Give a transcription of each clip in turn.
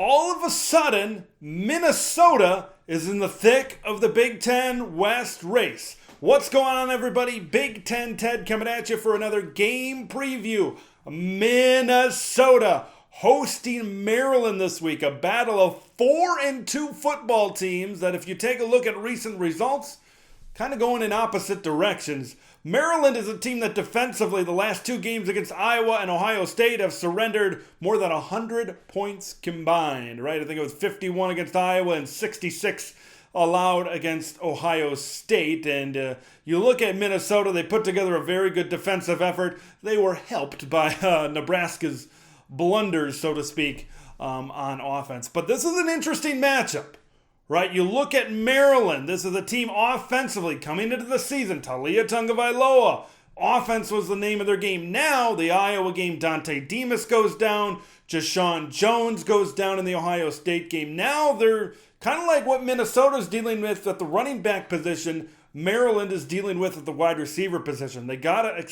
all of a sudden, Minnesota is in the thick of the Big Ten West race. What's going on, everybody? Big Ten Ted coming at you for another game preview. Minnesota hosting Maryland this week. A battle of 4-2 football teams that, if you take a look at recent results, kind of going in opposite directions. Maryland is a team that defensively, the last two games against Iowa and Ohio State, have surrendered more than 100 points combined, right? I think it was 51 against Iowa and 66 allowed against Ohio State. And you look at Minnesota, they put together a very good defensive effort. They were helped by Nebraska's blunders, so to speak, on offense. But this is an interesting matchup. Right, you look at Maryland. This is a team offensively coming into the season. Taulia Tagovailoa. Offense was the name of their game. Now, the Iowa game, Dante Demas goes down. Jashawn Jones goes down in the Ohio State game. Now, they're kind of like what Minnesota's dealing with at the running back position. Maryland is dealing with at the wide receiver position. They got to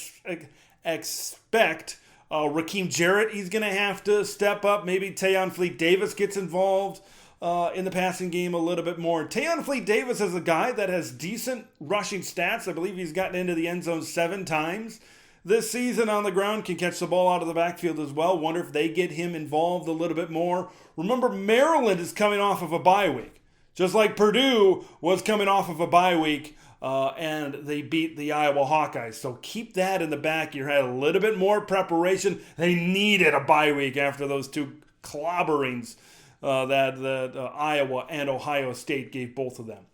expect Raheem Jarrett. He's going to have to step up. Maybe Tayon Fleet-Davis gets involved in the passing game a little bit more. Tayon Fleet-Davis is a guy that has decent rushing stats. I believe he's gotten into the end zone 7 times this season on the ground, can catch the ball out of the backfield as well. Wonder if they get him involved a little bit more. Remember, Maryland is coming off of a bye week, just like Purdue was coming off of a bye week, and they beat the Iowa Hawkeyes. So keep that in the back of your head. A little bit more preparation. They needed a bye week after those two clobberings that Iowa and Ohio State gave both of them.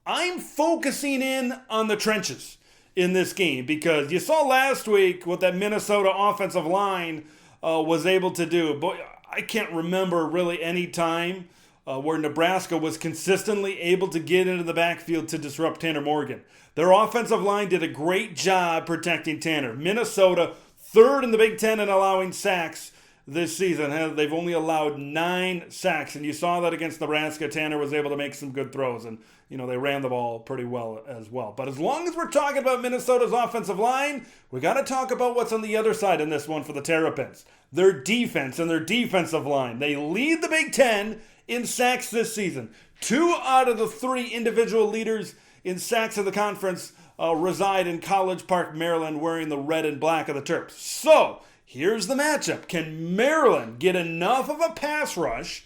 I'm focusing in on the trenches in this game because you saw last week what that Minnesota offensive line was able to do. But I can't remember really any time where Nebraska was consistently able to get into the backfield to disrupt Tanner Morgan. Their offensive line did a great job protecting Tanner. Minnesota, third in the Big Ten in allowing sacks this season. They've only allowed 9 sacks, and you saw that against Nebraska. Tanner was able to make some good throws, and they ran the ball pretty well as well. But as long as we're talking about Minnesota's offensive line, we got to talk about what's on the other side in this one for the Terrapins. Their defense and their defensive line. They lead the Big Ten in sacks this season. 2 out of the 3 individual leaders in sacks of the conference reside in College Park, Maryland, wearing the red and black of the Terps. So here's the matchup. Can Maryland get enough of a pass rush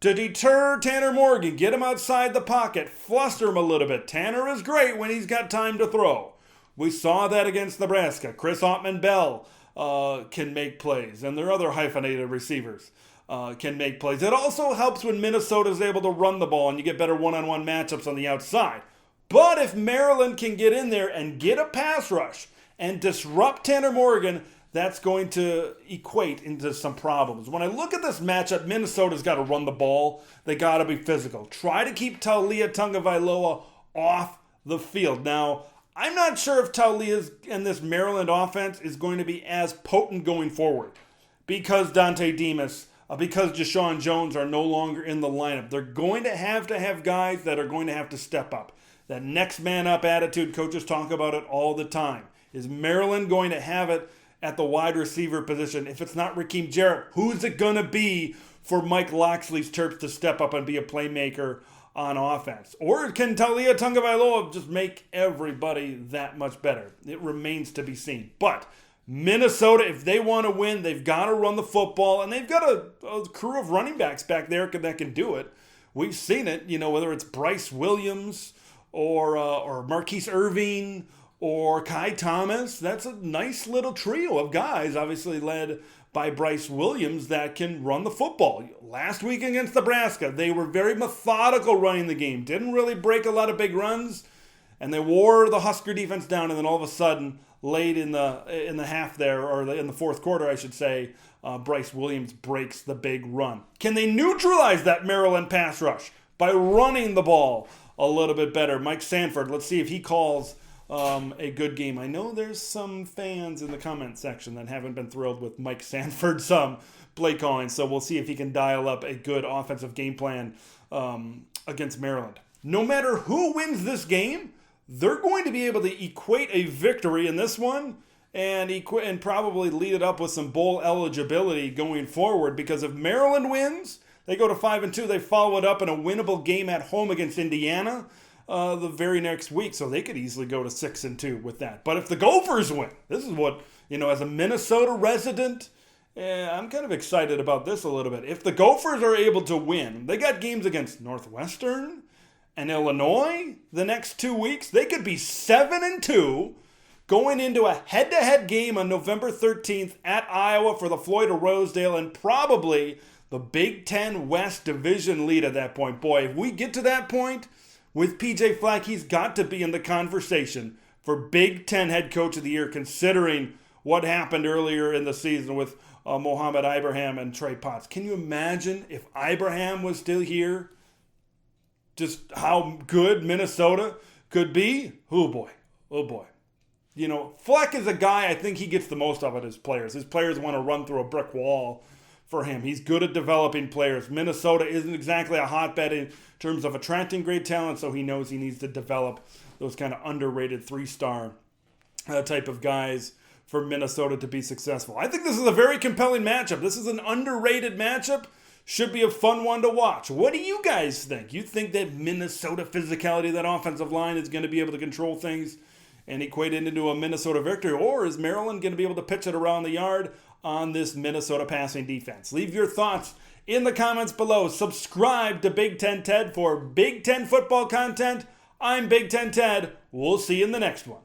to deter Tanner Morgan, get him outside the pocket, fluster him a little bit? Tanner is great when he's got time to throw. We saw that against Nebraska. Chris Ottman-Bell can make plays, and their other hyphenated receivers can make plays. It also helps when Minnesota is able to run the ball and you get better one-on-one matchups on the outside. But if Maryland can get in there and get a pass rush and disrupt Tanner Morgan, that's going to equate into some problems. When I look at this matchup, Minnesota's got to run the ball. They got to be physical. Try to keep Taulia Tagovailoa off the field. Now, I'm not sure if Taulia's and this Maryland offense is going to be as potent going forward because Dante Demas, because Jashawn Jones are no longer in the lineup. They're going to have guys that are going to have to step up. That next man up attitude, coaches talk about it all the time. Is Maryland going to have it at the wide receiver position? If it's not Raheem Jarrett, who's it going to be for Mike Loxley's Terps to step up and be a playmaker on offense? Or can Taulia Tagovailoa just make everybody that much better? It remains to be seen. But Minnesota, if they want to win, they've got to run the football, and they've got a crew of running backs back there that can do it. We've seen it, whether it's Bryce Williams or Marquise Irving or Kai Thomas. That's a nice little trio of guys, obviously led by Bryce Williams, that can run the football. Last week against Nebraska, they were very methodical running the game. Didn't really break a lot of big runs, and they wore the Husker defense down, and then all of a sudden, late in the half there, or in the fourth quarter, I should say, Bryce Williams breaks the big run. Can they neutralize that Maryland pass rush by running the ball a little bit better? Mike Sanford, let's see if he calls a good game. I know there's some fans in the comment section that haven't been thrilled with Mike Sanford's play calling, so we'll see if he can dial up a good offensive game plan against Maryland. No matter who wins this game, they're going to be able to equate a victory in this one and probably lead it up with some bowl eligibility going forward, because if Maryland wins, They go to 5-2. They follow it up in a winnable game at home against Indiana the very next week. So they could easily go to 6-2 with that. But if the Gophers win, this is what, as a Minnesota resident, I'm kind of excited about this a little bit. If the Gophers are able to win, they got games against Northwestern and Illinois the next 2 weeks. They could be 7-2 going into a head-to-head game on November 13th at Iowa for the Floyd of Rosedale and probably the Big Ten West Division lead at that point. Boy, if we get to that point with PJ Fleck, he's got to be in the conversation for Big Ten Head Coach of the Year, considering what happened earlier in the season with Mohamed Ibrahim and Trey Potts. Can you imagine if Ibrahim was still here? Just how good Minnesota could be? Oh boy. Oh boy. Fleck is a guy, I think he gets the most out of his players. His players want to run through a brick wall for him. He's good at developing players. Minnesota isn't exactly a hotbed in terms of attracting great talent, so he knows he needs to develop those kind of underrated 3-star type of guys for Minnesota to be successful. I think this is a very compelling matchup. This is an underrated matchup. Should be a fun one to watch. What do you guys think? You think that Minnesota physicality, that offensive line, is going to be able to control things and equate it into a Minnesota victory? Or is Maryland going to be able to pitch it around the yard on this Minnesota passing defense? Leave your thoughts in the comments below. Subscribe to Big Ten Ted for Big Ten football content. I'm Big Ten Ted. We'll see you in the next one.